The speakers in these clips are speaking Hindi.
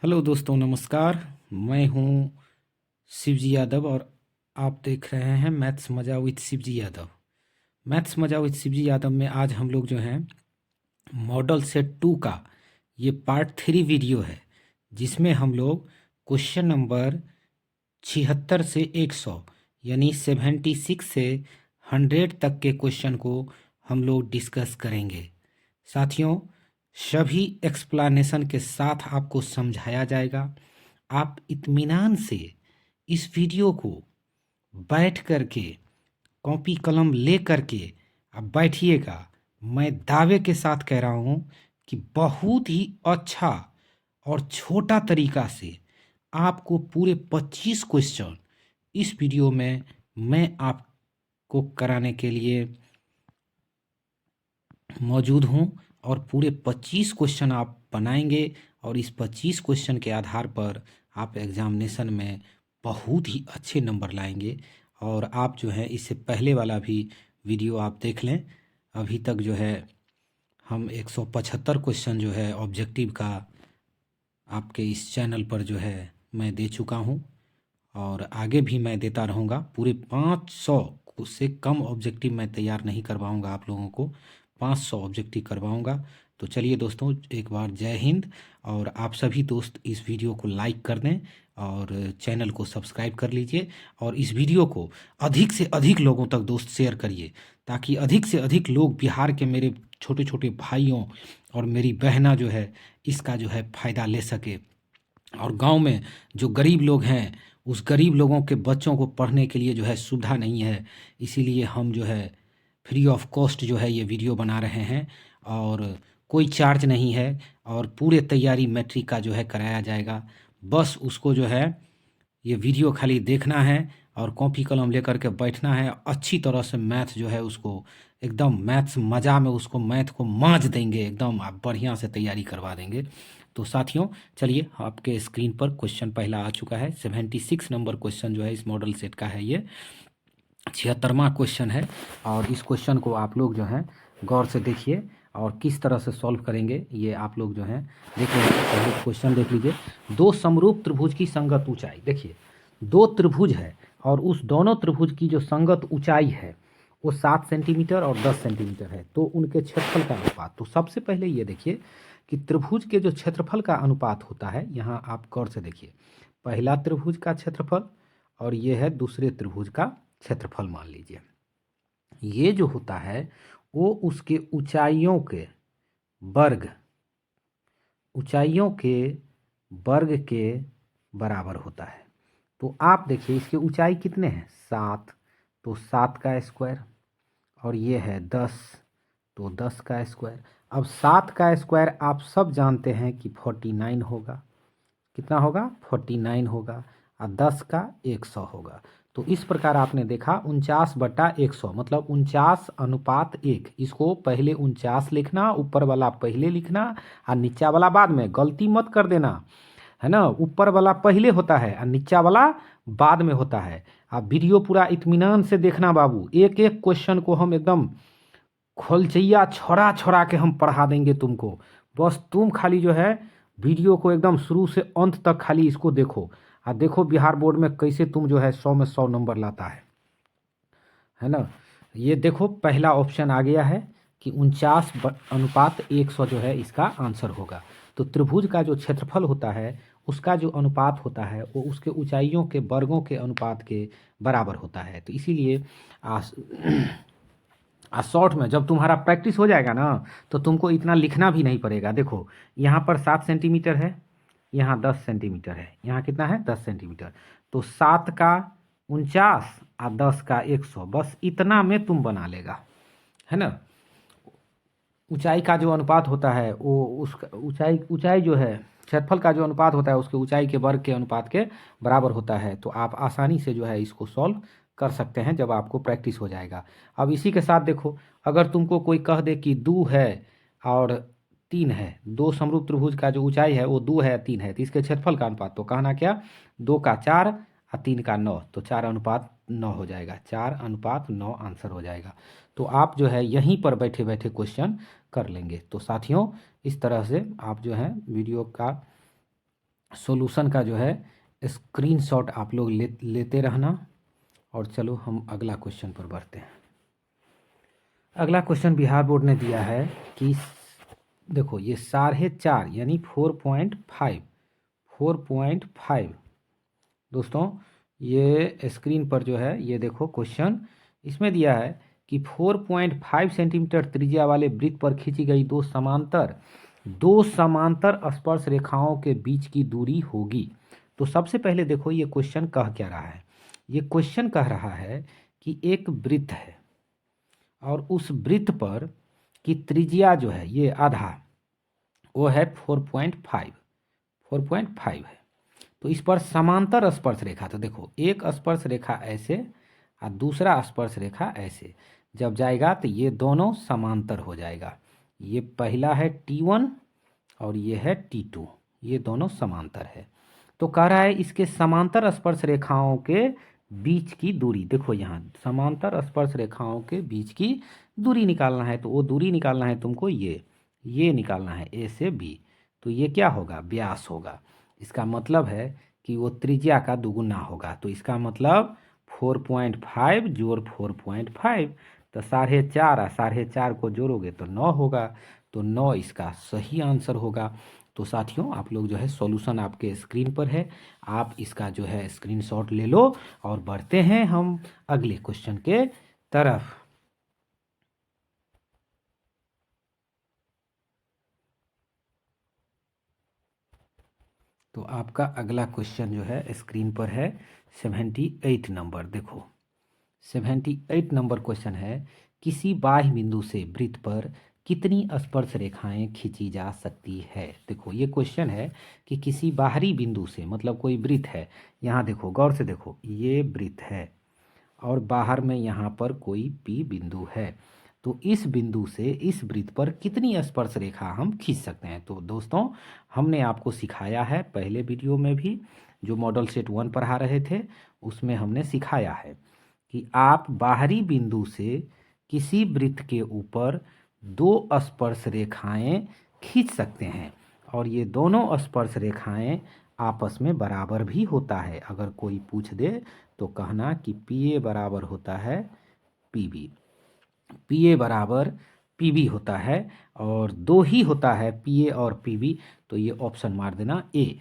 हेलो दोस्तों, नमस्कार। मैं हूं शिवजी यादव और आप देख रहे हैं मैथ्स मजा विथ शिवजी यादव। मैथ्स मजा विथ शिवजी यादव में आज हम लोग जो हैं मॉडल सेट 2 का ये पार्ट 3 वीडियो है, जिसमें हम लोग क्वेश्चन नंबर 76 से 100 यानी 76 से 100 तक के क्वेश्चन को हम लोग डिस्कस करेंगे। साथियों, सभी एक्सप्लेनेशन के साथ आपको समझाया जाएगा। आप इत्मीनान से इस वीडियो को बैठ करके कॉपी कलम ले करके अब बैठिएगा। मैं दावे के साथ कह रहा हूँ कि बहुत ही अच्छा और छोटा तरीका से आपको पूरे 25 क्वेश्चन इस वीडियो में मैं आपको कराने के लिए मौजूद हूँ और पूरे 25 क्वेश्चन आप बनाएंगे और इस 25 क्वेश्चन के आधार पर आप एग्जामिनेशन में बहुत ही अच्छे नंबर लाएंगे। और आप जो है इससे पहले वाला भी वीडियो आप देख लें। अभी तक जो है हम 175 क्वेश्चन जो है ऑब्जेक्टिव का आपके इस चैनल पर जो है मैं दे चुका हूँ और आगे भी मैं देता रहूँगा। पूरे 500 से कम ऑब्जेक्टिव मैं तैयार नहीं करवाऊँगा, आप लोगों को 500 ऑब्जेक्टिव करवाऊँगा। तो चलिए दोस्तों, एक बार जय हिंद। और आप सभी दोस्त इस वीडियो को लाइक कर दें और चैनल को सब्सक्राइब कर लीजिए और इस वीडियो को अधिक से अधिक लोगों तक दोस्त शेयर करिए, ताकि अधिक से अधिक लोग, बिहार के मेरे छोटे छोटे भाइयों और मेरी बहना जो है इसका जो है फ़ायदा ले सके। और गांव में जो गरीब लोग हैं, उस गरीब लोगों के बच्चों को पढ़ने के लिए जो है सुविधा नहीं है, इसीलिए हम जो है फ्री ऑफ कॉस्ट जो है ये वीडियो बना रहे हैं और कोई चार्ज नहीं है। और पूरे तैयारी मैट्रिक का जो है कराया जाएगा। बस उसको जो है ये वीडियो खाली देखना है और कॉपी कलम लेकर के बैठना है। अच्छी तरह से मैथ जो है उसको एकदम मैथ्स मज़ा में उसको मैथ को मांझ देंगे, एकदम आप बढ़िया से तैयारी करवा देंगे। तो साथियों, चलिए आपके स्क्रीन पर क्वेश्चन पहला आ चुका है। 76 नंबर क्वेश्चन जो है इस मॉडल सेट का है। ये 76वां क्वेश्चन है और इस क्वेश्चन को आप लोग जो हैं गौर से देखिए और किस तरह से सॉल्व करेंगे ये आप लोग जो हैं देख लीजिए। पहले क्वेश्चन देख लीजिए। दो समरूप त्रिभुज की संगत ऊंचाई, देखिए दो त्रिभुज है और उस दोनों त्रिभुज की जो संगत ऊंचाई है वो 7 सेंटीमीटर और 10 सेंटीमीटर है। तो उनके क्षेत्रफल का अनुपात, तो सबसे पहले ये देखिए कि त्रिभुज के जो क्षेत्रफल का अनुपात होता है, यहाँ आप गौर से देखिए, पहला त्रिभुज का क्षेत्रफल और ये है दूसरे त्रिभुज का क्षेत्रफल। मान लीजिए ये जो होता है वो उसके वर्ग ऊंचाइयों के वर्ग के बराबर होता है। तो आप देखिए इसके ऊंचाई कितने हैं, 7, तो 7 का स्क्वायर और ये है 10, तो 10 का स्क्वायर। अब 7 का स्क्वायर आप सब जानते हैं कि 49 होगा। कितना होगा, 49 होगा। और 10 का 100 होगा। तो इस प्रकार आपने देखा 49/100 मतलब 49:1। इसको पहले 49 लिखना, ऊपर वाला पहले लिखना और नीचा वाला बाद में। गलती मत कर देना, है ना। ऊपर वाला पहले होता है और नीचा वाला बाद में होता है। आप वीडियो पूरा इत्मीनान से देखना बाबू, एक एक क्वेश्चन को हम एकदम खोलचैया छोड़ा छोड़ा के हम पढ़ा देंगे तुमको। बस तुम खाली जो है वीडियो को एकदम शुरू से अंत तक खाली इसको देखो और देखो बिहार बोर्ड में कैसे तुम जो है 100 में 100 नंबर लाता है ना। ये देखो पहला ऑप्शन आ गया है कि 49/100 जो है इसका आंसर होगा। तो त्रिभुज का जो क्षेत्रफल होता है उसका जो अनुपात होता है वो उसके ऊंचाइयों के वर्गों के अनुपात के बराबर होता है। तो इसीलिए शॉर्ट में जब तुम्हारा प्रैक्टिस हो जाएगा ना तो तुमको इतना लिखना भी नहीं पड़ेगा। देखो यहाँ पर 7 सेंटीमीटर है, यहाँ 10 सेंटीमीटर है, यहाँ कितना है 10 सेंटीमीटर। तो 7 का 49 और 10 का 100, बस इतना में तुम बना लेगा, है ना। ऊंचाई का जो अनुपात होता है वो उसका ऊंचाई जो है क्षेत्रफल का जो अनुपात होता है उसके ऊंचाई के वर्ग के अनुपात के बराबर होता है। तो आप आसानी से जो है इसको सॉल्व कर सकते हैं जब आपको प्रैक्टिस हो जाएगा। अब इसी के साथ देखो, अगर तुमको कोई कह दे कि 2 है और 3 है, दो समरूप त्रिभुज का जो ऊंचाई है वो 2 है 3 है, तो इसके क्षेत्रफल का अनुपात तो कहना क्या, 2 का 4 और 3 का 9, तो 4:9 हो जाएगा। 4:9 आंसर हो जाएगा। तो आप जो है यहीं पर बैठे बैठे क्वेश्चन कर लेंगे। तो साथियों, इस तरह से आप जो है वीडियो का सॉल्यूशन का जो है स्क्रीनशॉट आप लोग लेते रहना। और चलो हम अगला क्वेश्चन पर बढ़ते हैं। अगला क्वेश्चन बिहार बोर्ड ने दिया है कि देखो ये 4.5 यानी 4.5 दोस्तों, ये स्क्रीन पर जो है ये देखो क्वेश्चन इसमें दिया है कि 4.5 सेंटीमीटर त्रिज्या वाले वृत्त पर खींची गई दो समांतर स्पर्श रेखाओं के बीच की दूरी होगी। तो सबसे पहले देखो ये क्वेश्चन कह क्या रहा है। ये क्वेश्चन कह रहा है कि एक वृत्त है और उस वृत्त पर की त्रिज्या जो है ये आधा, वो है 4.5 है। तो इस पर समांतर स्पर्श रेखा, तो देखो एक स्पर्श रेखा ऐसे और दूसरा स्पर्श रेखा ऐसे जब जाएगा तो ये दोनों समांतर हो जाएगा। ये पहला है T1 और ये है T2, ये दोनों समांतर है। तो कह रहा है इसके समांतर स्पर्श रेखाओं के बीच की दूरी, देखो यहाँ समांतर स्पर्श रेखाओं के बीच की दूरी निकालना है। तो वो दूरी निकालना है तुमको, ये निकालना है A से B। तो ये क्या होगा, व्यास होगा। इसका मतलब है कि वो त्रिज्या का दुगुना होगा। तो इसका मतलब 4.5 जोड़ 4.5 तो 4.5 और 4.5 को जोड़ोगे तो 9 होगा। तो 9 इसका सही आंसर होगा। तो साथियों आप लोग जो है सॉल्यूशन आपके स्क्रीन पर है, आप इसका जो है स्क्रीनशॉट ले लो और बढ़ते हैं हम अगले क्वेश्चन के तरफ। तो आपका अगला क्वेश्चन जो है स्क्रीन पर है 78 नंबर। देखो 78 नंबर क्वेश्चन है, किसी बाह्य बिंदु से वृत्त पर कितनी स्पर्श रेखाएं खींची जा सकती है। देखो ये क्वेश्चन है कि किसी बाहरी बिंदु से, मतलब कोई वृत्त है, यहाँ देखो गौर से देखो ये वृत्त है और बाहर में यहाँ पर कोई P बिंदु है। तो इस बिंदु से इस वृत्त पर कितनी स्पर्श रेखा हम खींच सकते हैं। तो दोस्तों हमने आपको सिखाया है पहले वीडियो में भी, जो मॉडल सेट 1 पढ़ा रहे थे उसमें हमने सिखाया है कि आप बाहरी बिंदु से किसी वृत्त के ऊपर 2 स्पर्श रेखाएं खींच सकते हैं और ये दोनों स्पर्श रेखाएं आपस में बराबर भी होता है। अगर कोई पूछ दे तो कहना कि PA बराबर होता है PB, PA बराबर PB होता है और 2 ही होता है PA और PB। तो ये ऑप्शन मार देना ए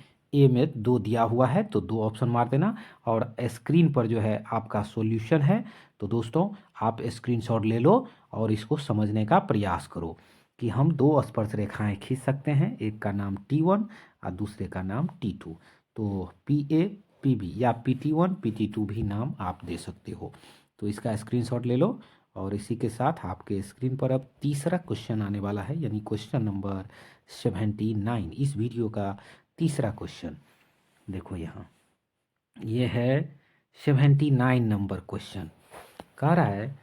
में 2 दिया हुआ है तो 2 ऑप्शन मार देना। और स्क्रीन पर जो है आपका सॉल्यूशन है। तो दोस्तों आप स्क्रीनशॉट ले लो और इसको समझने का प्रयास करो कि हम 2 स्पर्श रेखाएं खींच सकते हैं, एक का नाम T1 और दूसरे का नाम T2। तो PA PB या PT1 PT2 भी नाम आप दे सकते हो। तो इसका स्क्रीनशॉट ले लो और इसी के साथ आपके स्क्रीन पर अब तीसरा क्वेश्चन आने वाला है, यानी क्वेश्चन नंबर 79, इस वीडियो का तीसरा क्वेश्चन। देखो यहाँ ये है 79 नंबर क्वेश्चन। कह रहा है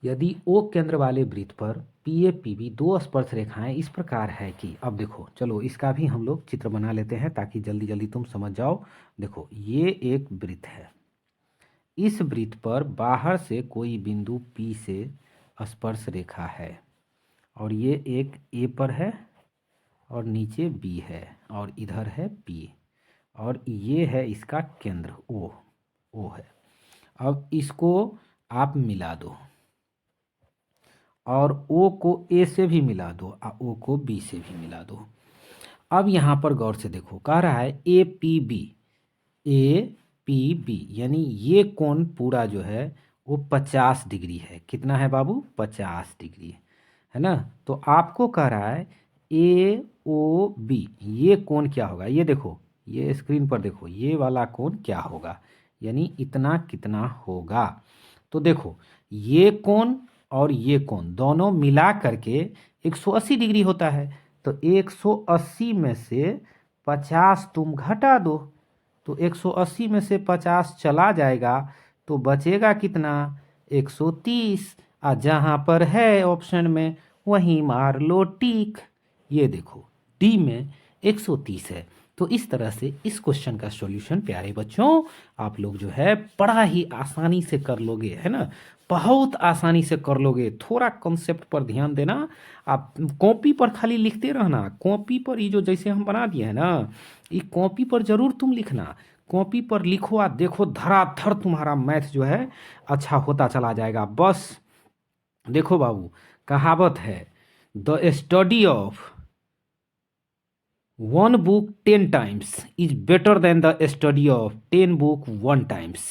यदि O केंद्र वाले वृत्त पर PA PB 2 स्पर्श रेखाएं इस प्रकार है कि, अब देखो चलो इसका भी हम लोग चित्र बना लेते हैं ताकि जल्दी जल्दी तुम समझ जाओ। देखो ये एक वृत्त है, इस वृत्त पर बाहर से कोई बिंदु P से स्पर्श रेखा है और ये एक A पर है और नीचे B है और इधर है P और ये है इसका केंद्र O है। अब इसको आप मिला दो और O को A से भी मिला दो और O को B से भी मिला दो। अब यहाँ पर गौर से देखो, कह रहा है APB यानी ये कोण पूरा जो है वो 50 डिग्री है। कितना है बाबू, 50 डिग्री है ना। तो आपको कह रहा है AOB ये कोण क्या होगा। ये देखो ये स्क्रीन पर देखो ये वाला कोण क्या होगा, यानी इतना कितना होगा। तो देखो ये कोण और ये कोण दोनों मिला करके 180 डिग्री होता है। तो 180 में से 50 तुम घटा दो तो 180 में से 50 चला जाएगा तो बचेगा कितना, 130। जहाँ पर है ऑप्शन में वहीं मार लो टिक। ये देखो डी में 130 है। तो इस तरह से इस क्वेश्चन का सॉल्यूशन प्यारे बच्चों आप लोग जो है बड़ा ही आसानी से कर लोगे, है ना। बहुत आसानी से कर लोगे। थोड़ा कॉन्सेप्ट पर ध्यान देना। आप कॉपी पर खाली लिखते रहना। कॉपी पर ये जो जैसे हम बना दिए हैं ना, ये कॉपी पर ज़रूर तुम लिखना। कॉपी पर लिखो और देखो धड़ाधड़ तुम्हारा मैथ जो है अच्छा होता चला जाएगा। बस देखो बाबू, कहावत है, the study of one book 10 times is better than the study of 10 book 1 times.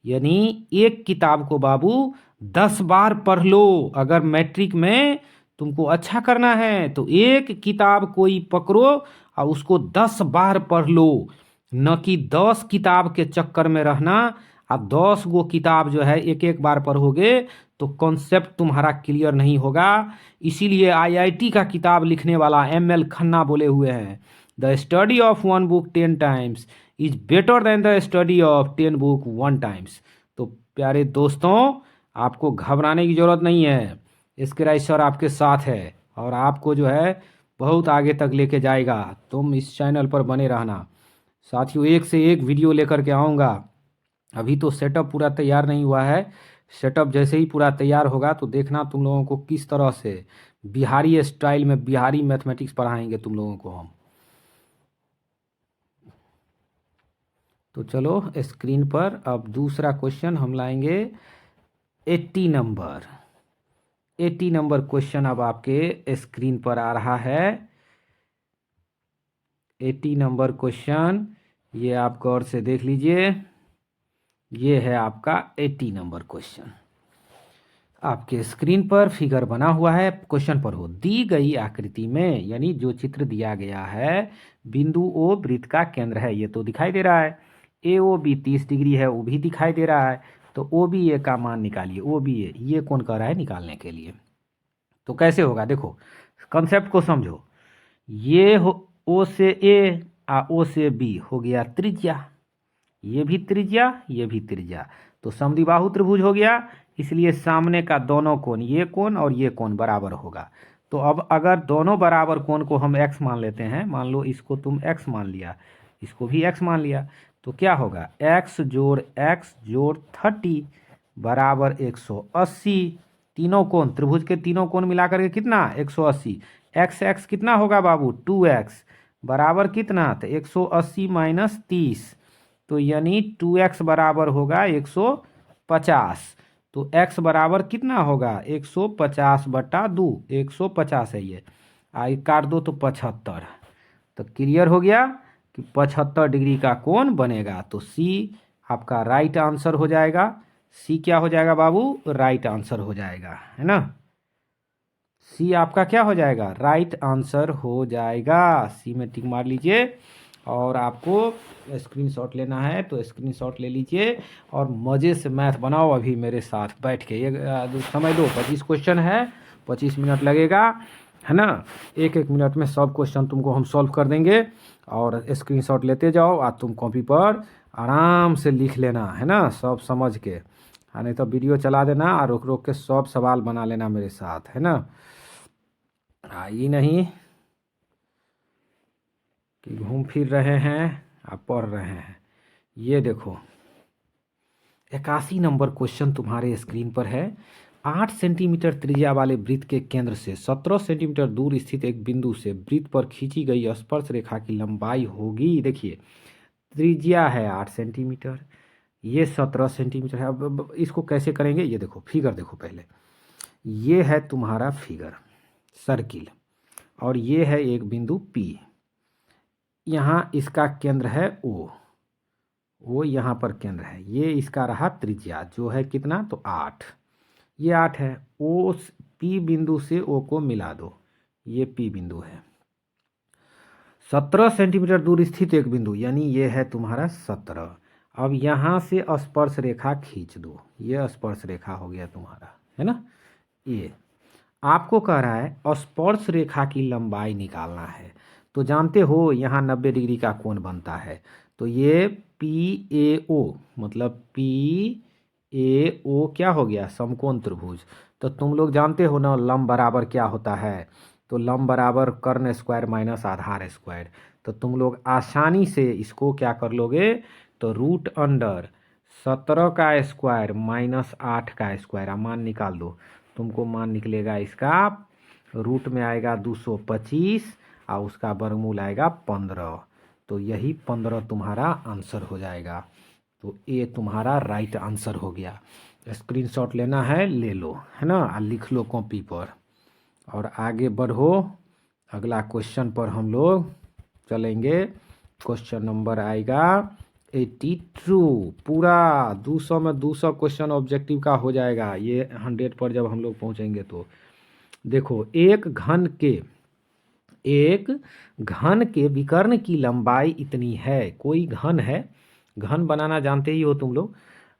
यानी एक किताब को बाबू 10 बार पढ़ लो। अगर मैट्रिक में तुमको अच्छा करना है तो एक किताब कोई पकड़ो और उसको 10 बार पढ़ लो, न कि 10 किताब के चक्कर में रहना। अब 10 गो किताब जो है एक एक बार पढ़ोगे तो कॉन्सेप्ट तुम्हारा क्लियर नहीं होगा। इसीलिए आईआईटी का किताब लिखने वाला एमएल खन्ना बोले हुए हैं, the study of one book 10 times is better than the study of 10 book 1 times. तो प्यारे दोस्तों, आपको घबराने की ज़रूरत नहीं है। इसके राय सर आपके साथ है और आपको जो है बहुत आगे तक लेके जाएगा। तुम इस चैनल पर बने रहना। साथियों, एक से एक वीडियो लेकर के आऊँगा। अभी तो सेटअप पूरा तैयार नहीं हुआ है। सेटअप जैसे ही पूरा तैयार होगा तो देखना तुम लोगों को किस तरह से बिहारी स्टाइल में बिहारी मैथमेटिक्स पढ़ाएंगे तुम लोगों को हम। तो चलो स्क्रीन पर अब दूसरा क्वेश्चन हम लाएंगे। 80 नंबर क्वेश्चन अब आपके स्क्रीन पर आ रहा है। 80 नंबर क्वेश्चन, ये आप गौर से देख लीजिए। ये है आपका 80 नंबर क्वेश्चन। आपके स्क्रीन पर फिगर बना हुआ है। क्वेश्चन पर हो, दी गई आकृति में, यानी जो चित्र दिया गया है, बिंदु ओ वृत्त का केंद्र है, ये तो दिखाई दे रहा है। ए ओ बी 30 डिग्री है, वो भी दिखाई दे रहा है। तो ओ बी ए का मान निकालिए। ओ बी ए ये कौन कर रहा है निकालने के लिए। तो कैसे होगा, देखो कंसेप्ट को समझो। ये हो ओ से ए ओ से बी हो गया त्रिज्या, ये भी त्रिज्या, ये भी त्रिज्या, तो समद्विबाहु त्रिभुज हो गया। इसलिए सामने का दोनों कोण, ये कोण और ये कोण बराबर होगा। तो अब अगर दोनों बराबर कोण को हम x मान लेते हैं, मान लो इसको तुम x मान लिया, इसको भी x मान लिया, तो क्या होगा, x जोड़ x जोड़ 30 बराबर 180। तीनों कोण, त्रिभुज के तीनों कोण मिलाकर के कितना, 180। x कितना होगा बाबू, 2x बराबर कितना, तो 180 माइनस 30, तो यानी 2x बराबर होगा 150। तो x बराबर कितना होगा, 150/2, 150 है ये, आई काट दो तो 75। तो क्लियर हो गया कि 75 डिग्री का कोण बनेगा। तो सी आपका राइट आंसर हो जाएगा। सी क्या हो जाएगा बाबू, राइट आंसर हो जाएगा, है ना। सी आपका क्या हो जाएगा, राइट आंसर हो जाएगा। सी में टिक मार लीजिए। और आपको स्क्रीनशॉट लेना है तो स्क्रीनशॉट ले लीजिए और मज़े से मैथ बनाओ अभी मेरे साथ बैठ के। ये समझ लो 25 क्वेश्चन है, 25 मिनट लगेगा, है ना। एक एक मिनट में सब क्वेश्चन तुमको हम सॉल्व कर देंगे। और स्क्रीनशॉट लेते जाओ और तुम कॉपी पर आराम से लिख लेना, है ना, सब समझ के। हाँ, नहीं तो वीडियो चला देना और रोक रोक के सब सवाल बना लेना मेरे साथ, है ना। ये नहीं कि घूम फिर रहे हैं आप पढ़ रहे हैं। ये देखो 81 नंबर क्वेश्चन तुम्हारे स्क्रीन पर है। 8 सेंटीमीटर त्रिज्या वाले वृत्त के केंद्र से 17 सेंटीमीटर दूर स्थित एक बिंदु से वृत्त पर खींची गई स्पर्श रेखा की लंबाई होगी। देखिए त्रिज्या है 8 सेंटीमीटर, ये 17 सेंटीमीटर है। अब इसको कैसे करेंगे, ये देखो फिगर देखो पहले। ये है तुम्हारा फिगर सर्किल और ये है एक बिंदु P। यहाँ इसका केंद्र है O, वो यहाँ पर केंद्र है। ये इसका रहा त्रिज्या जो है कितना, तो 8, ये 8 है। O P बिंदु से O को मिला दो, ये P बिंदु है। 17 सेंटीमीटर दूर स्थित एक बिंदु, यानी ये है तुम्हारा 17। अब यहाँ से स्पर्श रेखा खींच दो, ये स्पर्श रेखा हो गया तुम्हारा, है ना। ये आपको कह रहा है स्पर्श रेखा की लंबाई निकालना है। तो जानते हो यहाँ 90 डिग्री का कोण बनता है। तो ये PAO मतलब PAO क्या हो गया, समकोण त्रिभुज। तो तुम लोग जानते हो ना लंब बराबर क्या होता है, तो लंब बराबर कर्ण स्क्वायर माइनस आधार स्क्वायर। तो तुम लोग आसानी से इसको क्या कर लोगे, तो रूट अंडर 17 का स्क्वायर माइनस 8 का स्क्वायर, मान निकाल दो। तुमको मान निकलेगा इसका, रूट में आएगा 225 और उसका वर्गमूल आएगा 15। तो यही 15 तुम्हारा आंसर हो जाएगा। तो ये तुम्हारा राइट आंसर हो गया। स्क्रीनशॉट लेना है ले लो, है ना, और लिख लो कॉपी पर और आगे बढ़ो। अगला क्वेश्चन पर हम लोग चलेंगे। क्वेश्चन नंबर आएगा 82। पूरा 200 में 200 क्वेश्चन ऑब्जेक्टिव का हो जाएगा ये 100 पर जब हम लोग पहुंचेंगे। तो देखो, एक घन के विकर्ण की लंबाई इतनी है। कोई घन है, घन बनाना जानते ही हो तुम लोग।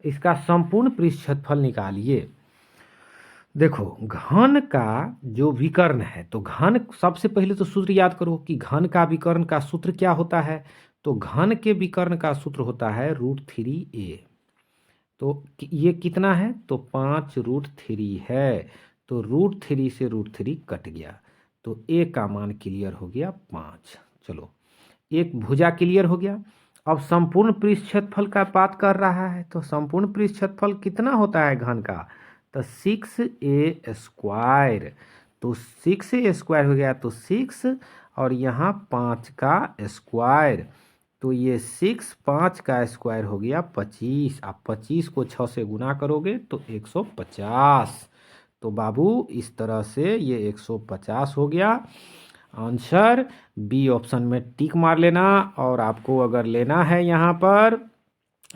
इसका संपूर्ण पृष्ठफल निकालिए। देखो, घन का जो विकर्ण है, तो घन सबसे पहले तो सूत्र याद करो कि घन का विकर्ण का सूत्र क्या होता है। तो घन के विकर्ण का सूत्र होता है √3a। तो ये कितना है, तो 5√3 है। तो √3 से √3 कट गया, तो a का मान क्लियर हो गया 5। चलो, एक भुजा क्लियर हो गया। अब संपूर्ण पृष्ठफल का बात कर रहा है, तो संपूर्ण पृष्ठफल कितना होता है घन का, तो 6a²। तो 6a² हो गया, तो 6 और यहाँ 5 का स्क्वायर। तो ये 6 5 का स्क्वायर हो गया 25। आप 25 को 6 से गुना करोगे तो 150। तो बाबू इस तरह से ये 150 हो गया आंसर। बी ऑप्शन में टिक मार लेना। और आपको अगर लेना है यहाँ पर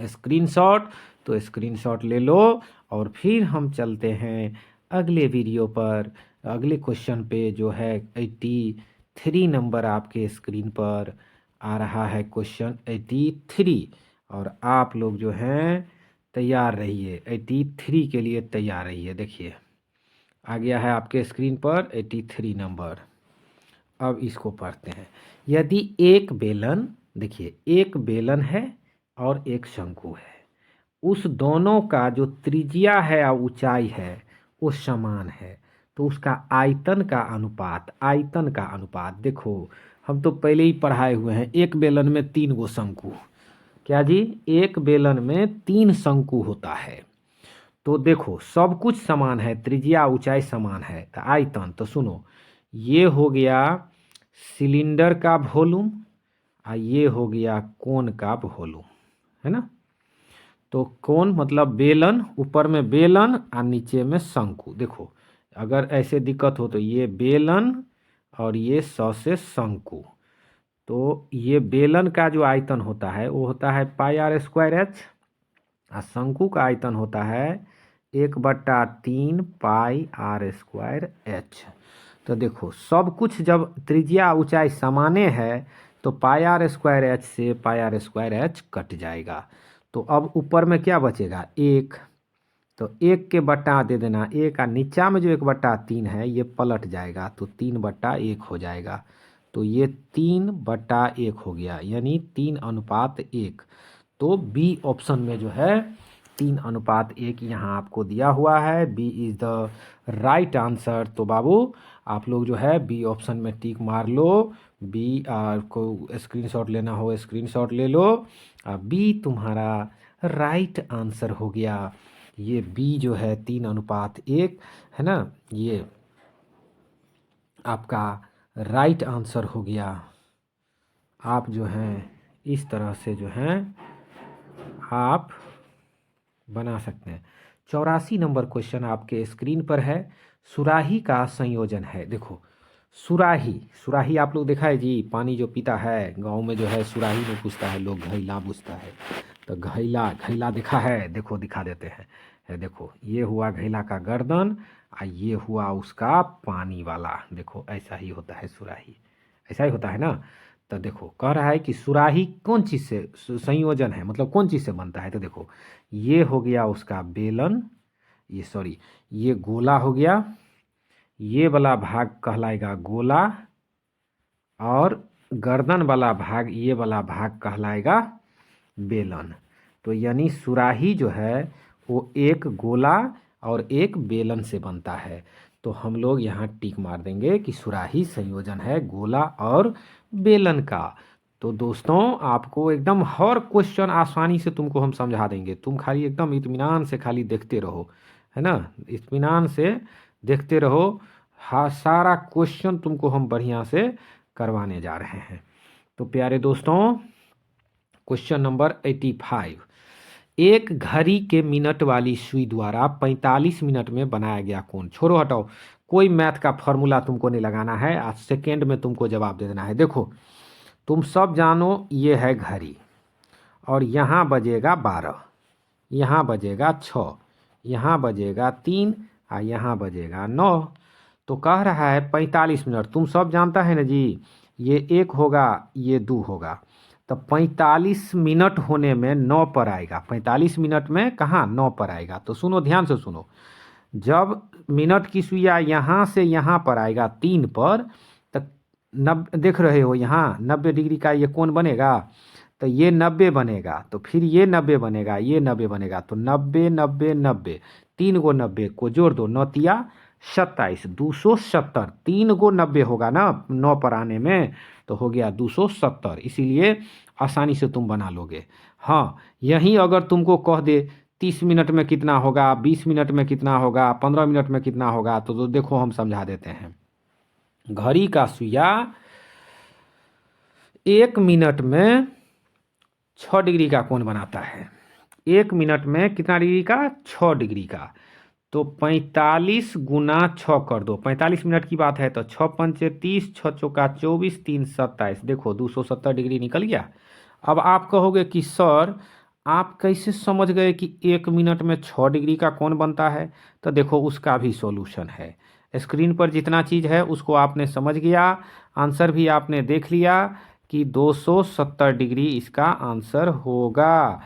स्क्रीनशॉट, तो स्क्रीनशॉट ले लो। और फिर हम चलते हैं अगले वीडियो पर, अगले क्वेश्चन पे, जो है 83 नंबर आपके स्क्रीन पर आ रहा है, क्वेश्चन 83। और आप लोग जो हैं तैयार रहिए, 83 के लिए तैयार रहिए। देखिए आ गया है आपके स्क्रीन पर 83 नंबर। अब इसको पढ़ते हैं। यदि एक बेलन, देखिए एक बेलन है और एक शंकु है, उस दोनों का जो त्रिज्या है और ऊंचाई है वो समान है, तो उसका आयतन का अनुपात देखो, हम तो पहले ही पढ़ाए हुए हैं। एक बेलन में 3 गो शंकु, क्या जी, एक बेलन में 3 शंकु होता है। तो देखो सब कुछ समान है, त्रिज्या ऊंचाई समान है, तो आयतन, तो सुनो, ये हो गया सिलेंडर का वॉल्यूम और ये हो गया कोन का वॉल्यूम, है ना। तो कोन मतलब बेलन, ऊपर में बेलन और नीचे में शंकु। देखो अगर ऐसे दिक्कत हो तो ये बेलन और ये 100 से शंकु। तो ये बेलन का जो आयतन होता है वो होता है πr²h और शंकु का आयतन होता है 1/3 πr²h। तो देखो सब कुछ जब त्रिज्या ऊंचाई समाने है तो πr²h से πr²h कट जाएगा। तो अब ऊपर में क्या बचेगा, 1। तो 1 के बटा दे देना, 1 का नीचा में जो 1/3 है ये पलट जाएगा, तो 3/1 हो जाएगा। तो ये 3/1 हो गया, यानी 3:1। तो बी ऑप्शन में जो है 3:1 यहाँ आपको दिया हुआ है। B is the right answer. तो बाबू आप लोग जो है बी ऑप्शन में टिक मार लो। बी को स्क्रीनशॉट लेना हो स्क्रीनशॉट ले लो। बी तुम्हारा राइट आंसर हो गया। ये बी जो है 3:1 है ना, ये आपका राइट आंसर हो गया। आप जो हैं इस तरह से जो हैं आप बना सकते हैं। 84 नंबर क्वेश्चन आपके स्क्रीन पर है। सुराही का संयोजन है। देखो सुराही आप लोग देखा है जी, पानी जो पीता है गांव में जो है सुराही में पूछता है लोग, घैला पूछता है। तो घैला देखा है, देखो दिखा देते हैं। देखो ये हुआ घैला का गर्दन और ये हुआ उसका पानी वाला। देखो ऐसा ही होता है सुराही, ऐसा ही होता है ना। तो देखो कह रहा है कि सुराही कौन चीज़ से संयोजन है, मतलब कौन चीज़ से बनता है। तो देखो ये हो गया उसका बेलन, ये गोला हो गया, ये वाला भाग कहलाएगा गोला, और गर्दन वाला भाग, ये वाला भाग कहलाएगा बेलन। तो यानी सुराही जो है वो एक गोला और एक बेलन से बनता है। तो हम लोग यहाँ टिक मार देंगे कि सुराही संयोजन है गोला और बेलन का। तो दोस्तों आपको एकदम हर क्वेश्चन आसानी से तुमको हम समझा देंगे, तुम खाली एकदम इत्मीनान से खाली देखते रहो, है ना, इत्मीनान से देखते रहो। हाँ, सारा क्वेश्चन तुमको हम बढ़िया से करवाने जा रहे हैं। तो प्यारे दोस्तों, क्वेश्चन नंबर 85, एक घड़ी के मिनट वाली सुई द्वारा 45 मिनट में बनाया गया कोण। छोड़ो हटाओ, कोई मैथ का फॉर्मूला तुमको नहीं लगाना है, आज सेकेंड में तुमको जवाब दे देना है। देखो तुम सब जानो ये है घड़ी, और यहाँ बजेगा 12, यहाँ बजेगा 6, यहाँ बजेगा 3 और यहाँ बजेगा 9। तो कह रहा है 45 मिनट, तुम सब जानता है ना जी, ये 1 होगा ये 2 होगा, तो 45 मिनट होने में 9 पर आएगा। 45 मिनट में कहाँ 9 पर आएगा। तो सुनो, ध्यान से सुनो, जब मिनट की सुइया यहाँ से यहाँ पर आएगा 3 पर, तो देख रहे हो यहाँ 90 डिग्री का ये कोण बनेगा, तो ये 90 बनेगा, तो फिर ये 90 बनेगा, ये 90 बनेगा, तो 90 90 90, 3 गो 90 को जोड़ दो, 9 तिया 27, 270, 3 गो 90 होगा ना 9 पर आने में, तो हो गया 270। इसीलिए आसानी से तुम बना लोगे। हाँ, यहीं अगर तुमको कह दे 30 मिनट में कितना होगा, 20 मिनट में कितना होगा, 15 मिनट में कितना होगा, तो देखो हम समझा देते हैं। घड़ी का सुइया 1 मिनट में 6 डिग्री का कोण बनाता है। 1 मिनट में कितना डिग्री का, 6 डिग्री का। तो 45 गुना 6 कर दो, 45 मिनट की बात है, तो 6 पंचे 30, 6 चौका 24, 3 27, देखो 270 डिग्री निकल गया। अब आप कहोगे कि सर आप कैसे समझ गए कि 1 मिनट में 6 डिग्री का कोण बनता है। तो देखो उसका भी सॉल्यूशन है, स्क्रीन पर जितना चीज़ है उसको आपने समझ गया, आंसर भी आपने देख लिया कि 270 डिग्री इसका आंसर होगा।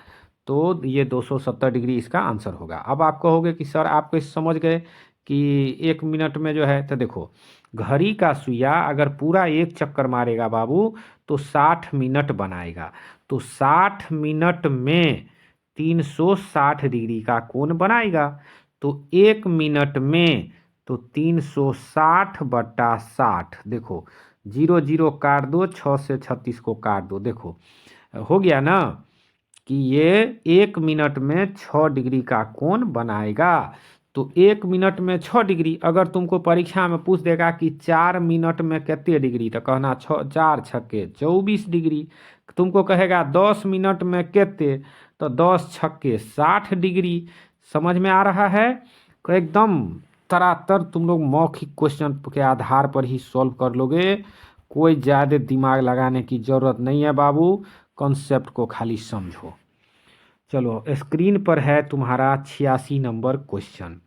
तो ये 270 डिग्री इसका आंसर होगा। अब आप कहोगे कि सर आप कैसे समझ गए कि 1 मिनट में जो है, तो देखो घड़ी का सुइया अगर पूरा एक चक्कर मारेगा बाबू तो 60 मिनट बनाएगा, तो 60 मिनट में 360 डिग्री का कोण बनाएगा। तो 1 मिनट में तो 360 बटा 60, देखो 0 0 काट दो, 6 से 36 को काट दो, देखो हो गया ना कि ये 1 मिनट में 6 डिग्री का कोण बनाएगा। तो 1 मिनट में 6 डिग्री, अगर तुमको परीक्षा में पूछ देगा कि 4 मिनट में कितने डिग्री, तो कहना 6 4 छक्के 24 डिग्री। तुमको कहेगा 10 मिनट में कितने, तो 10 छक्के 60 डिग्री। समझ में आ रहा है। तो एकदम तरातर तुम लोग मौखिक क्वेश्चन के आधार पर ही सॉल्व कर लोगे, कोई ज़्यादा दिमाग लगाने की ज़रूरत नहीं है बाबू, कॉन्सेप्ट को खाली समझो। चलो स्क्रीन पर है तुम्हारा 86 नंबर क्वेश्चन।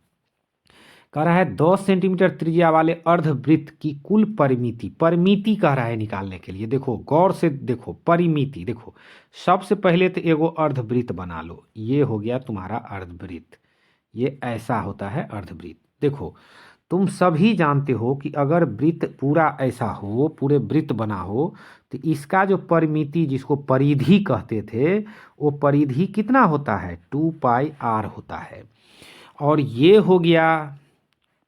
कह रहा है 10 सेंटीमीटर त्रिज्या वाले अर्धवृत्त की कुल परिमिति, परिमिति कह रहा है निकालने के लिए। देखो गौर से देखो, परिमिति देखो, सबसे पहले तो एगो अर्धवृत्त बना लो, ये हो गया तुम्हारा अर्धवृत्त, ये ऐसा होता है अर्धवृत्त। देखो तुम सभी जानते हो कि अगर वृत्त पूरा ऐसा हो, पूरे वृत्त बना हो, तो इसका जो परिमिति जिसको परिधि कहते थे, वो परिधि कितना होता है, 2πr होता है। और ये हो गया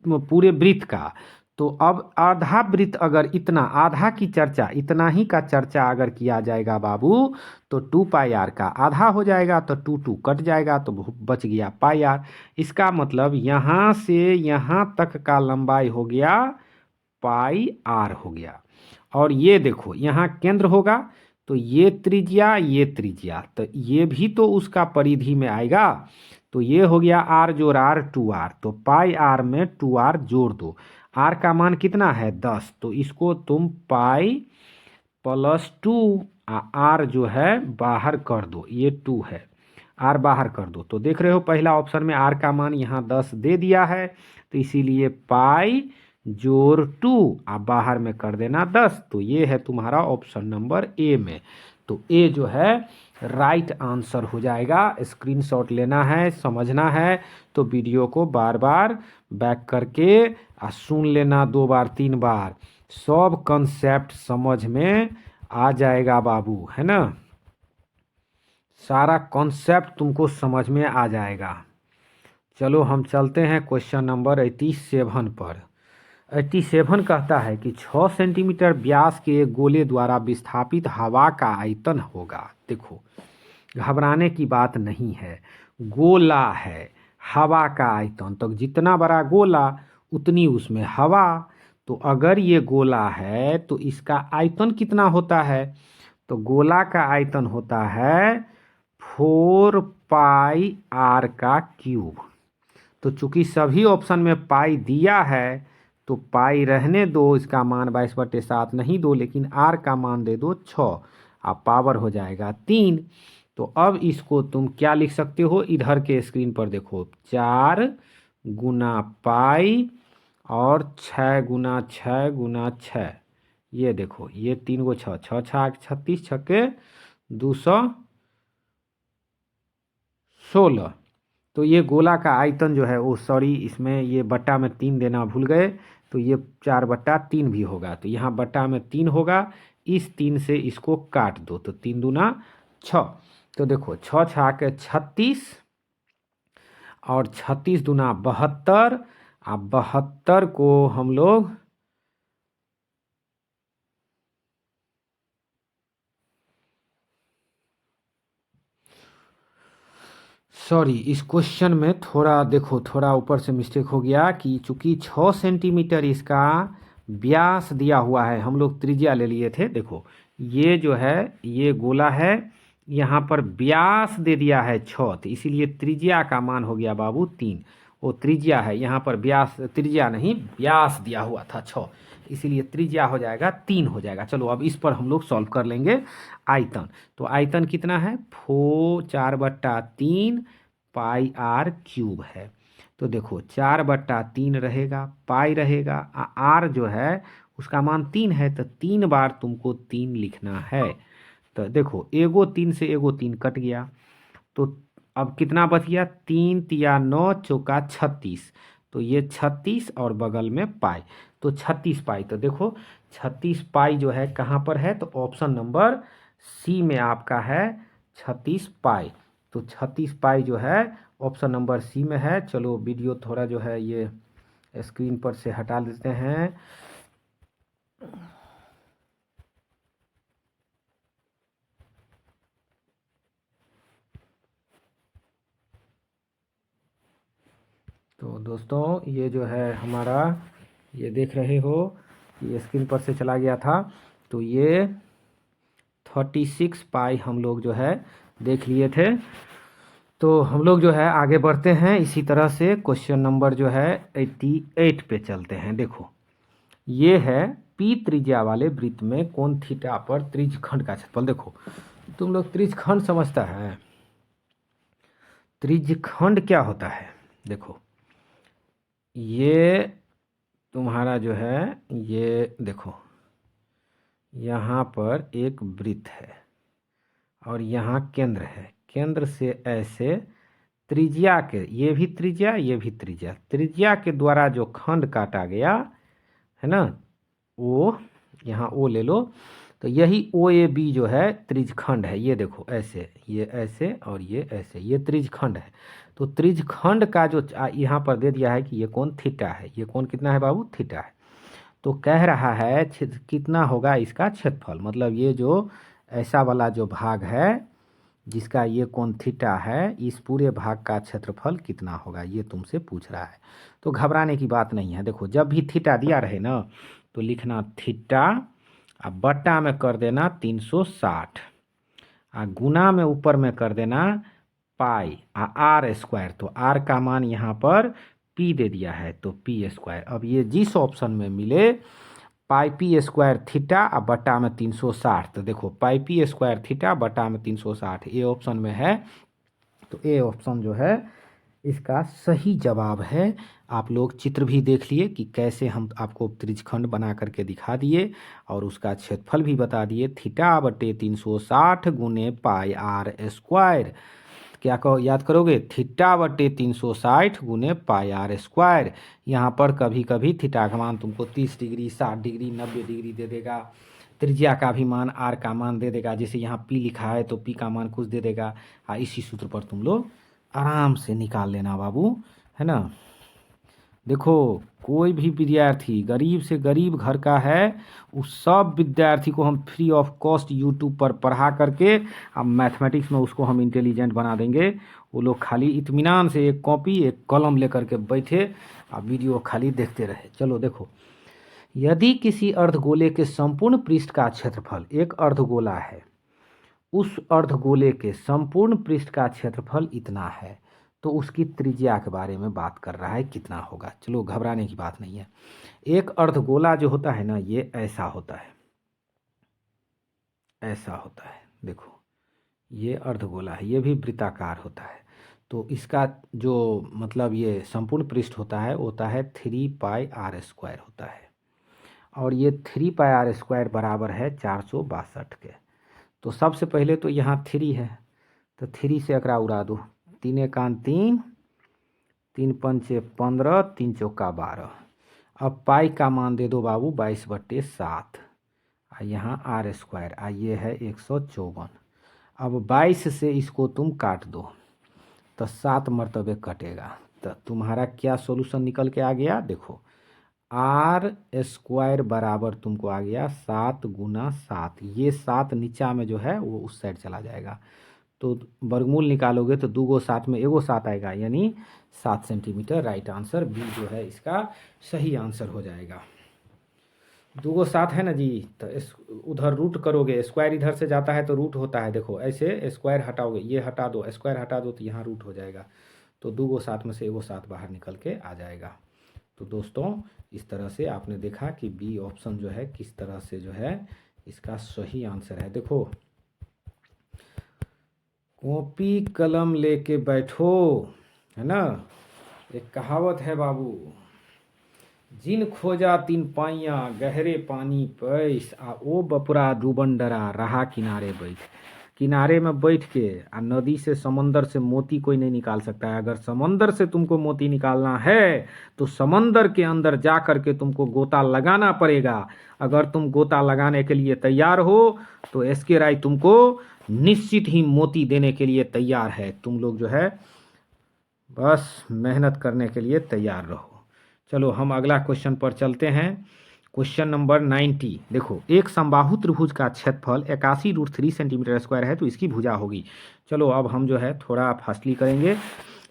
पूरे वृत्त का। तो अब आधा वृत्त अगर इतना, आधा की चर्चा, इतना ही का चर्चा अगर किया जाएगा बाबू, तो 2πr का आधा हो जाएगा, तो 2 2 कट जाएगा, तो बच गया πr। इसका मतलब यहाँ से यहाँ तक का लंबाई हो गया πr हो गया। और ये देखो यहाँ केंद्र होगा, तो ये त्रिज्या, तो ये भी तो उसका परिधि में आएगा। तो ये हो गया r जोड़ r 2r, तो πr में 2r जोड़ दो। r का मान कितना है 10, तो इसको तुम पाई प्लस 2 r जो है बाहर कर दो, ये 2 है, r बाहर कर दो। तो देख रहे हो पहला ऑप्शन में r का मान यहाँ 10 दे दिया है, तो इसीलिए पाई जोड़ 2 आप बाहर में कर देना 10। तो ये है तुम्हारा ऑप्शन नंबर ए में। तो ए जो है राइट आंसर हो जाएगा। स्क्रीनशॉट लेना है, समझना है, तो वीडियो को बार बार बैक करके सुन लेना 2 बार 3 बार, सब कंसेप्ट समझ में आ जाएगा बाबू, है ना, सारा कॉन्सेप्ट तुमको समझ में आ जाएगा। चलो हम चलते हैं क्वेश्चन नंबर 87 पर। 87 कहता है कि 6 सेंटीमीटर व्यास के एक गोले द्वारा विस्थापित हवा का आयतन होगा। देखो, घबराने की बात नहीं है, गोला है, हवा का आयतन तो जितना बड़ा गोला उतनी उसमें हवा। तो अगर ये गोला है तो इसका आयतन कितना होता है? तो गोला का आयतन होता है 4 पाई r का क्यूब। तो चूंकि सभी ऑप्शन में पाई दिया है तो पाई रहने दो, इसका मान 22/7 नहीं दो, लेकिन r का मान दे दो 6। अब पावर हो जाएगा 3। तो अब इसको तुम क्या लिख सकते हो? इधर के स्क्रीन पर देखो, 4 गुना पाई और 6 गुना 6 गुना 6। ये देखो, ये 3 गो 6, 6 6 36, 6 के 216। तो ये गोला का आयतन जो है वो, सॉरी इसमें ये बट्टा में 3 देना भूल गए, तो ये 4/3 भी होगा। तो यहाँ बट्टा में 3 होगा, इस 3 से इसको काट दो तो 3 दूना 6। तो देखो 6 6 के 36 और 36 दूना 72। अब 72 को हम लोग सॉरी, इस क्वेश्चन में थोड़ा देखो, थोड़ा ऊपर से मिस्टेक हो गया कि चूंकि 6 सेंटीमीटर इसका व्यास दिया हुआ है, हम लोग त्रिज्या ले लिए थे। देखो ये जो है ये गोला है, यहाँ पर व्यास दे दिया है 6, तो इसीलिए त्रिज्या का मान हो गया बाबू 3। वो त्रिज्या है, यहाँ पर व्यास, त्रिज्या नहीं व्यास दिया हुआ था 6, इसीलिए त्रिज्या हो जाएगा 3 हो जाएगा। चलो अब इस पर हम लोग सॉल्व कर लेंगे आयतन। तो आयतन कितना है? 4/3 पाई r क्यूब है। तो देखो 4/3 रहेगा, पाई रहेगा, r जो है उसका मान 3 है, तो 3 बार तुमको 3 लिखना है। तो देखो एगो 3 से एगो 3 कट गया, तो अब कितना बच गया? 3 तिया 9 चौका 36। तो ये 36 और बगल में पाई, तो 36 पाई। तो देखो 36 पाई जो है कहाँ पर है? तो ऑप्शन नंबर सी में आपका है 36 पाई। तो 36 पाई जो है ऑप्शन नंबर सी में है। चलो वीडियो थोड़ा जो है ये स्क्रीन पर से हटा देते हैं। तो दोस्तों ये जो है हमारा, ये देख रहे हो ये स्क्रीन पर से चला गया था, तो ये 36 पाई हम लोग जो है देख लिए थे। तो हम लोग जो है आगे बढ़ते हैं इसी तरह से। क्वेश्चन नंबर जो है 88 पे चलते हैं। देखो ये है पी त्रिज्या वाले वृत्त में कोण थीटा पर त्रिज्यखंड का क्षेत्रफल। देखो तुम लोग त्रिज्यखंड समझता है, त्रिज्यखंड क्या होता है? देखो ये तुम्हारा जो है, ये देखो यहाँ पर एक वृत्त है और यहाँ केंद्र है, केंद्र से ऐसे त्रिज्या के, ये भी त्रिज्या ये भी त्रिज्या, त्रिज्या के द्वारा जो खंड काटा गया है ना, वो यहाँ ओ ले लो, तो यही ओ ए बी जो है त्रिज्यखंड है। ये देखो ऐसे, ये ऐसे और ये ऐसे, ये त्रिज्यखंड है। तो त्रिज्यखंड का जो यहाँ पर दे दिया है कि ये कोण थीटा है। ये कोण कितना है बाबू? थीटा है। तो कह रहा है कितना होगा इसका क्षेत्रफल, मतलब ये जो ऐसा वाला जो भाग है जिसका ये कोण थीटा है, इस पूरे भाग का क्षेत्रफल कितना होगा, ये तुमसे पूछ रहा है। तो घबराने की बात नहीं है। देखो जब भी थीटा दिया रहे ना तो लिखना थीटा, अब बट्टा में कर देना 360, आ गुना में ऊपर में कर देना पाई आर स्क्वायर। तो आर का मान यहाँ पर पी दे दिया है, तो पी स्क्वायर। अब ये जिस ऑप्शन में मिले पाई पी स्क्वायर थीटा और बटा में 360, तो देखो पाई पी स्क्वायर थीटा बटा में 360 ये ऑप्शन में है। तो ये ऑप्शन जो है इसका सही जवाब है। आप लोग चित्र भी देख लिए कि कैसे हम आपको त्रिज्यखंड बना करके दिखा दिए और उसका क्षेत्रफल भी बता दिए, थीटा बटे 360 गुने पाई आर स्क्वायर। क्या कहो, याद करोगे? थीटा बटे 360 गुने पाई आर स्क्वायर। यहाँ पर कभी कभी थीटा का मान तुमको 30 डिग्री, 60 डिग्री, 90 डिग्री दे देगा। त्रिज्या का भी मान, आर का मान दे देगा। जैसे यहाँ पी लिखा है तो पी का मान कुछ दे देगा। इसी सूत्र पर तुम लोग आराम से निकाल लेना बाबू, है ना। देखो, कोई भी विद्यार्थी गरीब से गरीब घर का है, उस सब विद्यार्थी को हम फ्री ऑफ कॉस्ट यूट्यूब पर पढ़ा करके अब मैथमेटिक्स में उसको हम इंटेलिजेंट बना देंगे। वो लोग खाली इत्मीनान से एक कॉपी एक कलम लेकर के बैठे और वीडियो खाली देखते रहे। चलो देखो, यदि किसी अर्धगोले के संपूर्ण पृष्ठ का क्षेत्रफल, एक अर्धगोला है, उस अर्धगोले के संपूर्ण पृष्ठ का क्षेत्रफल इतना है, तो उसकी त्रिज्या के बारे में बात कर रहा है, कितना होगा। चलो घबराने की बात नहीं है। एक अर्धगोला जो होता है ना, ये ऐसा होता है, ऐसा होता है। देखो, ये अर्धगोला है, ये भी वृत्ताकार होता है। तो इसका जो मतलब ये संपूर्ण पृष्ठ होता है 3πr² होता है। और ये 3πr² बराबर है 462 के। तो सबसे पहले तो यहाँ 3 है, तो 3 से एकरा उड़ा दो। 3 एकान 3, 3 पंचे 15, 3 चौका 12। अब पाई का मान दे दो बाबू 22/7। यहाँ r², ये है 154। अब 22 से इसको तुम काट दो तो 7 मरतबे कटेगा। तो तुम्हारा क्या सॉल्यूशन निकल के आ गया? देखो, r² बराबर तुमको आ गया 7 × 7। ये 7 नीचा में जो है वो उस साइड चला जाएगा, तो वर्गमूल निकालोगे तो 2 × 7 में 1 7 आएगा, यानी 7 सेंटीमीटर। राइट आंसर बी जो है इसका सही आंसर हो जाएगा। 2 × 7 है ना जी, तो इस उधर रूट करोगे, स्क्वायर इधर से जाता है तो रूट होता है। देखो ऐसे स्क्वायर हटाओगे, ये हटा दो, स्क्वायर हटा दो, तो यहाँ रूट हो जाएगा। तो 2 × 7 में से 1 7 बाहर निकल के आ जाएगा। तो दोस्तों, इस तरह से आपने देखा कि बी ऑप्शन जो है किस तरह से जो है इसका सही आंसर है। देखो, कॉपी कलम लेके बैठो, है ना। एक कहावत है बाबू, जिन खोजा तीन पाइया गहरे पानी पैस, आ ओ बपुरा डूबन डरा रहा किनारे बैठ। किनारे में बैठ के आ नदी से समंदर से मोती कोई नहीं निकाल सकता है। अगर समंदर से तुमको मोती निकालना है तो समंदर के अंदर जा कर के तुमको गोता लगाना पड़ेगा। अगर तुम गोता लगाने के लिए तैयार हो तो SK राय तुमको निश्चित ही मोती देने के लिए तैयार है। तुम लोग जो है बस मेहनत करने के लिए तैयार रहो। चलो हम अगला क्वेश्चन पर चलते हैं। Question number 90। देखो, एक समबाहु त्रिभुज का क्षेत्रफल 81√3 सेंटीमीटर² है, तो इसकी भुजा होगी। चलो अब हम जो है थोड़ा फास्टली करेंगे।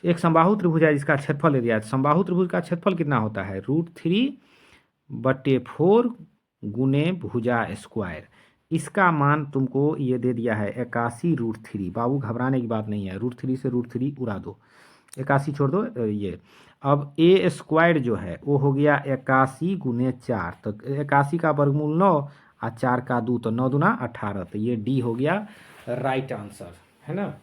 एक समबाहु त्रिभुज है जिसका क्षेत्रफल दे दिया है। समबाहु त्रिभुज का क्षेत्रफल कितना होता है? √3/4 गुने भुजा स्क्वायर। इसका मान तुमको ये दे दिया है 81√3। बाबू घबराने की बात नहीं है, √3 से √3 उड़ा दो, 81 छोड़ दो ये। अब A² जो है वो हो गया 81 × 4, तो 81 का वर्गमूल 9 और 4 का 2, तो 9 दूना 18। तो ये D हो गया राइट आंसर, है ना।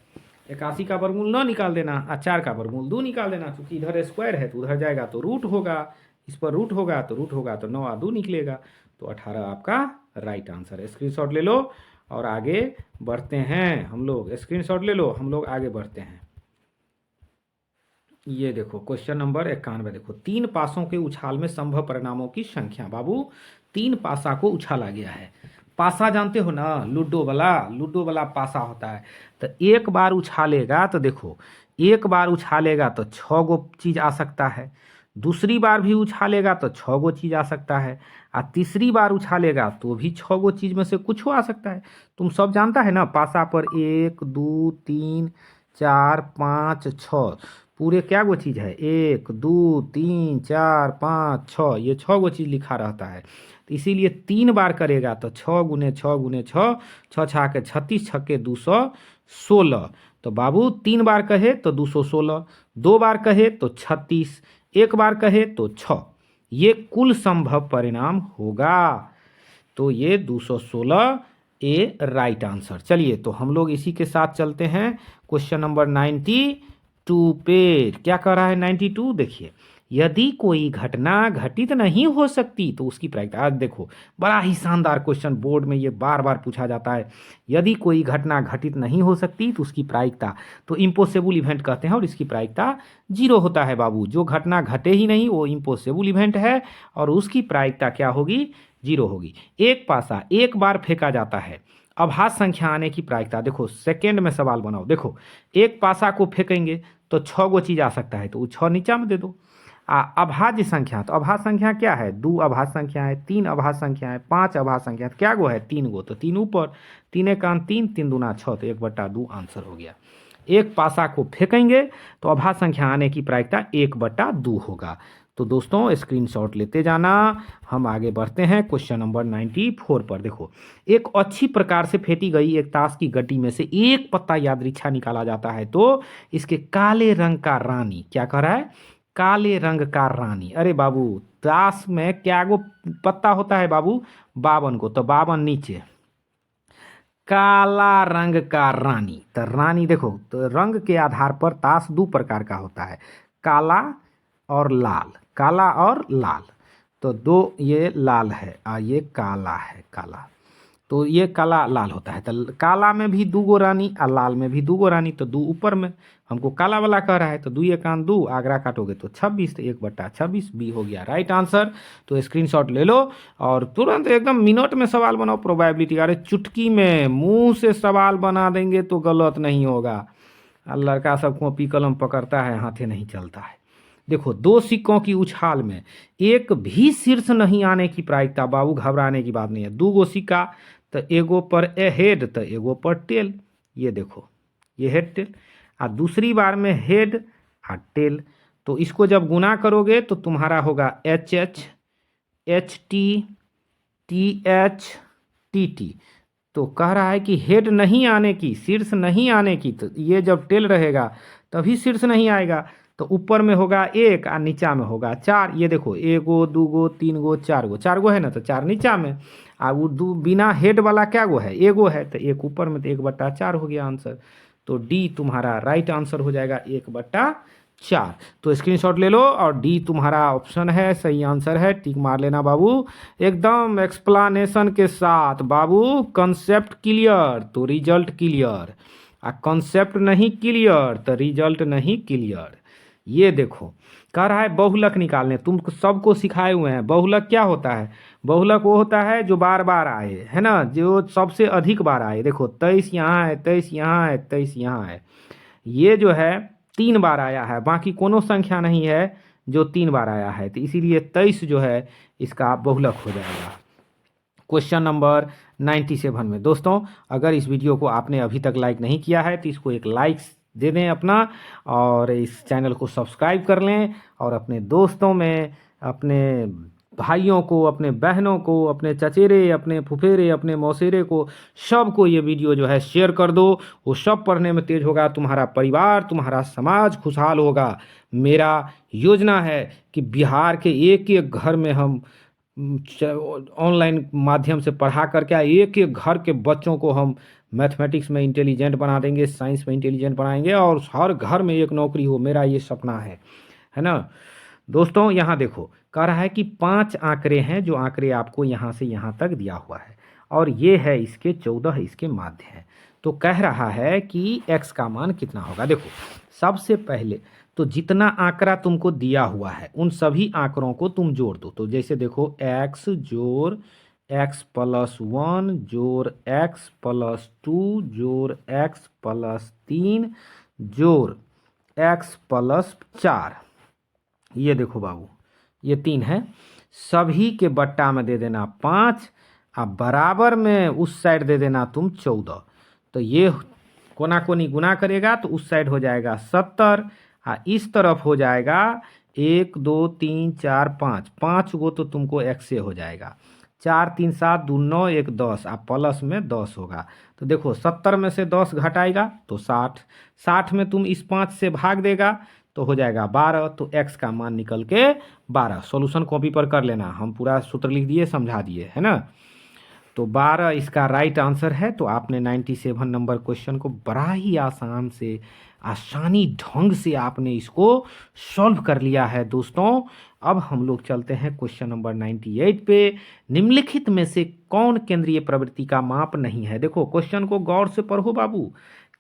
81 का वर्गमूल 9 निकाल देना और 4 का वर्गमूल 2 निकाल देना, क्योंकि इधर स्क्वायर है तो उधर जाएगा तो रूट होगा, इस पर रूट होगा तो 9 और 2 निकलेगा, तो 18 आपका राइट आंसर। स्क्रीनशॉट ले लो और आगे बढ़ते हैं हम लोग। स्क्रीनशॉट ले लो, हम लोग आगे बढ़ते हैं। ये देखो क्वेश्चन नंबर 91। देखो, 3 पासों के उछाल में संभव परिणामों की संख्या। बाबू 3 पासा को उछाला गया है। पासा जानते हो ना, लूडो वाला पासा होता है। तो एक बार उछालेगा तो देखो, एक बार उछालेगा तो 6 गो चीज आ सकता है, दूसरी बार भी उछालेगा तो 6 गो चीज आ सकता है, और तीसरी बार उछालेगा तो भी 6 गो चीज में से कुछ आ सकता है। तुम सब जानता है ना, पासा पर 1 2 3 4 5 6 पूरे क्या गो चीज़ है? 1 2 3 4 5 6, ये 6 गो चीज़ लिखा रहता है। तो इसीलिए 3 बार करेगा तो 6 × 6 × 6, 6 छा के 36, 6 के 216। तो बाबू 3 बार कहे तो 216, 2 बार कहे तो 36, 1 बार कहे तो 6। ये कुल संभव परिणाम होगा। तो ये 216 ए राइट आंसर। चलिए तो हम लोग इसी के साथ चलते हैं क्वेश्चन नंबर 92 पे। क्या कह रहा है 92? देखिए, यदि कोई घटना घटित नहीं हो सकती तो उसकी प्रायिकता। आज देखो, बड़ा ही शानदार क्वेश्चन, बोर्ड में ये बार बार पूछा जाता है। यदि कोई घटना घटित नहीं हो सकती तो उसकी प्रायिकता, तो इम्पॉसिबल इवेंट कहते हैं, और इसकी प्रायिकता 0 होता है बाबू। जो घटना घटे ही नहीं वो इम्पॉसिबल इवेंट है, और उसकी प्रायिकता क्या होगी? 0 होगी। एक पासा एक बार फेंका जाता है, अभाज्य संख्या आने की प्रायिकता। देखो सेकंड में सवाल बनाओ। देखो, एक पासा को फेंकेंगे तो 6 गो चीज आ सकता है, तो वो 6 नीचा में दे दो। अभाज्य संख्या, तो अभाज्य संख्या क्या है? 2 अभाज्य संख्या है, 3 अभाज्य संख्या है, 5 अभाज्य संख्या है, क्या गो है? 3 गो, तो 3 ऊपर, 3 एकान 3, 3 दूना 6, तो 1/2 आंसर हो गया। एक पासा को फेंकेंगे तो अभाज्य संख्या आने की प्रायिकता 1/2 होगा। तो दोस्तों स्क्रीनशॉट लेते जाना। हम आगे बढ़ते हैं क्वेश्चन नंबर 94 पर। देखो, एक अच्छी प्रकार से फेंटी गई एक ताश की गड्डी में से एक पत्ता यादृच्छा निकाला जाता है तो इसके काले रंग का रानी, क्या कह रहा है? काले रंग का रानी। अरे बाबू, ताश में क्या गो पत्ता होता है बाबू? 52 को, तो 52 नीचे, काला रंग का रानी। तो रानी देखो, तो रंग के आधार पर ताश 2 प्रकार का होता है, काला और लाल, काला और लाल। तो 2 ये लाल है और ये काला है, काला, तो ये काला लाल होता है। तो काला में भी 2 गो रानी और लाल में भी 2 गो रानी, तो 2 ऊपर में हमको काला वाला कह रहा है, तो 2 एकान 2, आगरा काटोगे तो 26, तो 1/26 बी हो गया राइट आंसर। तो स्क्रीनशॉट ले लो और तुरंत एकदम मिनट में सवाल बनाओ। प्रोबेबिलिटी, अरे चुटकी में मुंह से सवाल बना देंगे तो गलत नहीं होगा। लड़का सब कॉपी कलम पकड़ता है, हाथे नहीं चलता है। देखो, 2 सिक्कों की उछाल में एक भी शीर्ष नहीं आने की प्रायिकता, बाबू घबराने की बात नहीं है। 2 गो सिक्का, तो एगो पर ए हेड तो एगो पर टेल, ये देखो ये हेड टेल, और दूसरी बार में हेड और टेल। तो इसको जब गुना करोगे तो तुम्हारा होगा HH HT TH TT। तो कह रहा है कि हेड नहीं आने की, शीर्ष नहीं आने की, तो ये जब टेल रहेगा तभी शीर्ष नहीं आएगा। तो ऊपर में होगा 1 और नीचा में होगा 4। ये देखो, 1 गो 2 गो 3 गो 4 गो, 4 गो है ना, तो 4 नीचा में, और वो बिना हेड वाला क्या गो है? एगो है, तो 1 ऊपर में, तो 1/4 हो गया आंसर। तो डी तुम्हारा राइट आंसर हो जाएगा 1/4। तो स्क्रीनशॉट ले लो और डी तुम्हारा ऑप्शन है, सही आंसर है, टिक मार लेना बाबू। एकदम एक्सप्लानेशन के साथ बाबू, कंसेप्ट क्लियर तो रिजल्ट क्लियर, आ कंसेप्ट नहीं क्लियर तो रिजल्ट नहीं क्लियर। ये देखो, कह रहा है बहुलक निकालने, तुम सबको सिखाए हुए हैं। बहुलक क्या होता है? बहुलक वो होता है जो बार बार आए, है ना, जो सबसे अधिक बार आए। देखो, 23 यहाँ है, 23 यहाँ है, 23 यहाँ है, ये जो है 3 बार आया है, बाकी कोनो संख्या नहीं है जो 3 बार आया है, तो इसीलिए 23 जो है इसका बहुलक हो जाएगा। क्वेश्चन नंबर 97 में दोस्तों, अगर इस वीडियो को आपने अभी तक लाइक नहीं किया है तो इसको एक लाइक दे दें अपना, और इस चैनल को सब्सक्राइब कर लें, और अपने दोस्तों में, अपने भाइयों को, अपने बहनों को, अपने चचेरे, अपने फुफेरे, अपने मौसेरे को, सबको ये वीडियो जो है शेयर कर दो। वो सब पढ़ने में तेज होगा, तुम्हारा परिवार, तुम्हारा समाज खुशहाल होगा। मेरा योजना है कि बिहार के एक एक घर में हम ऑनलाइन माध्यम से पढ़ा करके एक एक घर के बच्चों को हम मैथमेटिक्स में इंटेलिजेंट बना देंगे, साइंस में इंटेलिजेंट बनाएंगे, और हर घर में एक नौकरी हो। मेरा ये सपना है ना दोस्तों। यहाँ देखो, कह रहा है कि 5 आंकड़े हैं, जो आंकड़े आपको यहाँ से यहाँ तक दिया हुआ है, और ये है इसके 14 इसके माध्य हैं। तो कह रहा है कि x का मान कितना होगा। देखो, सबसे पहले तो जितना आंकड़ा तुमको दिया हुआ है उन सभी आंकड़ों को तुम जोड़ दो। तो जैसे देखो, x जोड़ x + 1 जोड़ x + 2 जोड़ x + 3 जोड़ x + 4, ये देखो बाबू, ये 3 है। सभी के बट्टा में दे देना 5, और बराबर में उस साइड दे देना तुम 14। तो ये कोना कोनी गुना करेगा तो उस साइड हो जाएगा 70, और इस तरफ हो जाएगा 1 2 3 4 5, 5 गो तो तुमको x से हो जाएगा। 4 3 7 2 9 1 10, और प्लस में 10 होगा। तो देखो, 70 में से 10 घटाएगा तो 60, 60 में तुम इस 5 से भाग देगा तो हो जाएगा 12। तो x का मान निकल के 12। सॉल्यूशन कॉपी पर कर लेना, हम पूरा सूत्र लिख दिए, समझा दिए, है ना। तो 12 इसका राइट आंसर है। तो आपने 97 नंबर क्वेश्चन को बड़ा ही आसान से, आसानी ढंग से आपने इसको सॉल्व कर लिया है दोस्तों। अब हम लोग चलते हैं क्वेश्चन नंबर 98 पे। निम्नलिखित में से कौन केंद्रीय प्रवृत्ति का माप नहीं है? देखो, क्वेश्चन को गौर से पढ़ो बाबू,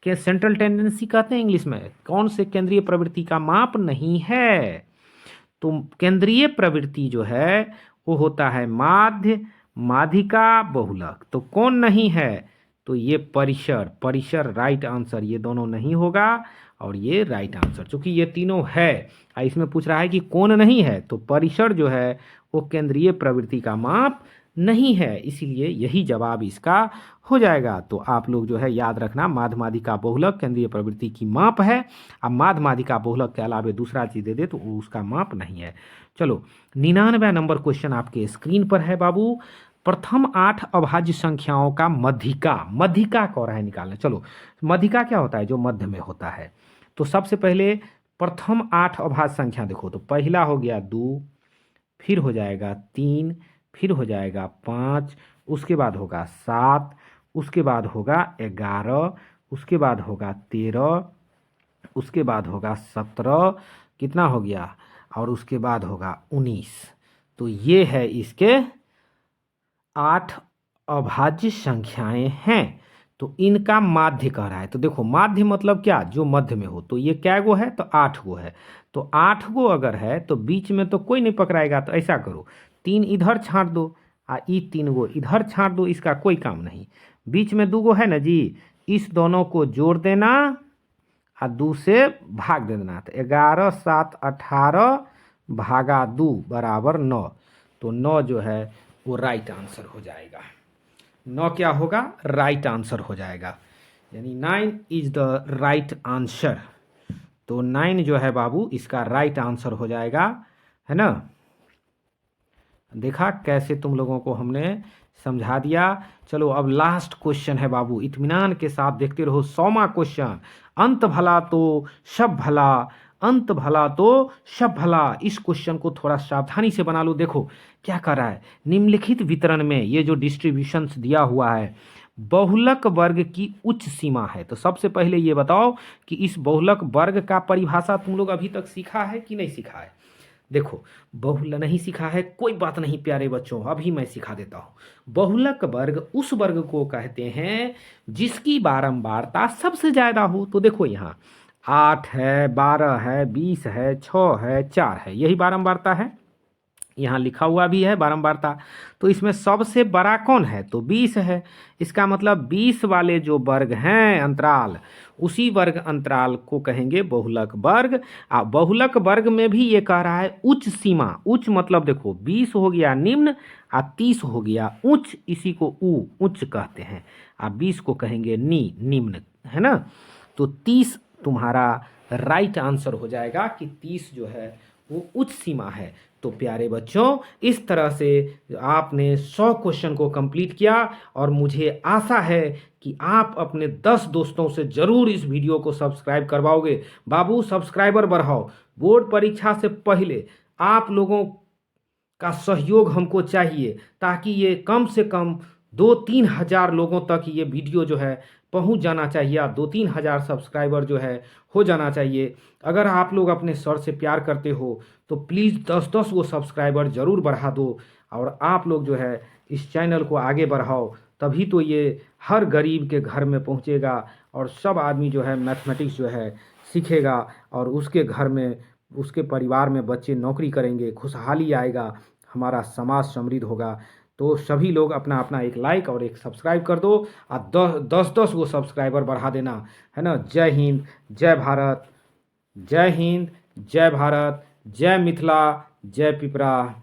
के सेंट्रल टेंडेंसी कहते हैं इंग्लिश में। कौन से केंद्रीय प्रवृत्ति का माप नहीं है? तो केंद्रीय प्रवृत्ति जो है वो होता है माध्य, माध्यिका, बहुलक। तो कौन नहीं है? तो ये परिसर, परिसर राइट आंसर, ये दोनों नहीं होगा और ये राइट आंसर। चूंकि ये तीनों है, इसमें पूछ रहा है कि कौन नहीं है, तो परिसर जो है वो केंद्रीय प्रवृत्ति का माप नहीं है, इसीलिए यही जवाब इसका हो जाएगा। तो आप लोग जो है याद रखना, माध्यमादिका बहुलक केंद्रीय प्रवृत्ति की माप है। अब माध्यमादिका बहुलक के अलावे दूसरा चीज दे दे तो वो उसका माप नहीं है। चलो 99 नंबर क्वेश्चन आपके स्क्रीन पर है बाबू। प्रथम 8 अभाज्य संख्याओं का मध्यिका, मध्यिका कह रहा है निकालना। चलो मध्यिका क्या होता है, जो मध्य में होता है। तो सबसे पहले प्रथम 8 अभाज्य संख्या देखो, तो पहला हो गया 2, फिर हो जाएगा 3, फिर हो जाएगा 5, उसके बाद होगा 7, उसके बाद होगा 11, उसके बाद होगा 13, उसके बाद होगा 17, कितना हो गया, और उसके बाद होगा 19। तो ये है इसके 8 अभाज्य संख्याएं हैं। तो इनका माध्य कह रहा है। तो देखो माध्य मतलब क्या, जो मध्य में हो। तो ये क्या गो है, तो 8 गो है। तो 8 गो अगर है तो बीच में तो कोई नहीं पकड़ाएगा। तो ऐसा करो, 3 इधर छांट दो, ई 3 गो इधर छांट दो, इसका कोई काम नहीं। बीच में 2 गो है ना जी, इस दोनों को जोड़ देना और 2 से भाग दे देना। तो 11 7 18 भागा 2 बराबर 9। तो 9 जो है वो राइट आंसर हो जाएगा। 9 क्या होगा, राइट आंसर हो जाएगा, यानी 9 इज द राइट आंसर। तो 9 जो है बाबू इसका राइट आंसर हो जाएगा, है ना। देखा कैसे तुम लोगों को हमने समझा दिया। चलो अब लास्ट क्वेश्चन है बाबू, इत्मीनान के साथ देखते रहो। 100वां क्वेश्चन, अंत भला तो सब भला, अंत भला तो सब भला। इस क्वेश्चन को थोड़ा सावधानी से बना लो। देखो क्या कर रहा है, निम्नलिखित वितरण में ये जो डिस्ट्रीब्यूशंस दिया हुआ है, बहुलक वर्ग की उच्च सीमा है। तो सबसे पहले ये बताओ कि इस बहुलक वर्ग का परिभाषा तुम लोग अभी तक सीखा है कि नहीं सीखा है। देखो बहुलक नहीं सीखा है, कोई बात नहीं प्यारे बच्चों, अभी मैं सिखा देता हूँ। बहुलक वर्ग उस वर्ग को कहते हैं जिसकी बारंबारता सबसे ज़्यादा हो। तो देखो यहाँ 8 है, 12 है, 20 है, 6 है, 4 है, यही बारंबारता है। यहाँ लिखा हुआ भी है बारंबारता। तो इसमें सबसे बड़ा कौन है, तो 20 है। इसका मतलब 20 वाले जो वर्ग हैं अंतराल, उसी वर्ग अंतराल को कहेंगे बहुलक वर्ग। बहुलक वर्ग में भी ये कह रहा है उच्च सीमा। उच्च मतलब देखो 20 हो गया निम्न और 30 हो गया उच्च, इसी को उच्च कहते हैं। 20 को कहेंगे निम्न, है ना। तो 30 तुम्हारा राइट आंसर हो जाएगा कि 30 जो है वो उच्च सीमा है। तो प्यारे बच्चों इस तरह से आपने 100 क्वेश्चन को कंप्लीट किया और मुझे आशा है कि आप अपने 10 दोस्तों से जरूर इस वीडियो को सब्सक्राइब करवाओगे। बाबू सब्सक्राइबर बढ़ाओ। बोर्ड परीक्षा से पहले आप लोगों का सहयोग हमको चाहिए, ताकि ये कम से कम 2-3 हज़ार लोगों तक ये वीडियो जो है पहुंच जाना चाहिए। 2-3 हज़ार सब्सक्राइबर जो है हो जाना चाहिए। अगर आप लोग अपने सर से प्यार करते हो तो प्लीज़ 10-10 वो सब्सक्राइबर ज़रूर बढ़ा दो। और आप लोग जो है इस चैनल को आगे बढ़ाओ, तभी तो ये हर गरीब के घर में पहुंचेगा और सब आदमी जो है मैथमेटिक्स जो है सीखेगा और उसके घर में, उसके परिवार में बच्चे नौकरी करेंगे, खुशहाली आएगा, हमारा समाज समृद्ध होगा। तो सभी लोग अपना अपना एक लाइक और एक सब्सक्राइब कर दो और 10-10 वो सब्सक्राइबर बढ़ा देना, है ना। जय हिंद, जय भारत, जय हिंद, जय भारत, जय मिथिला, जय पिपरा।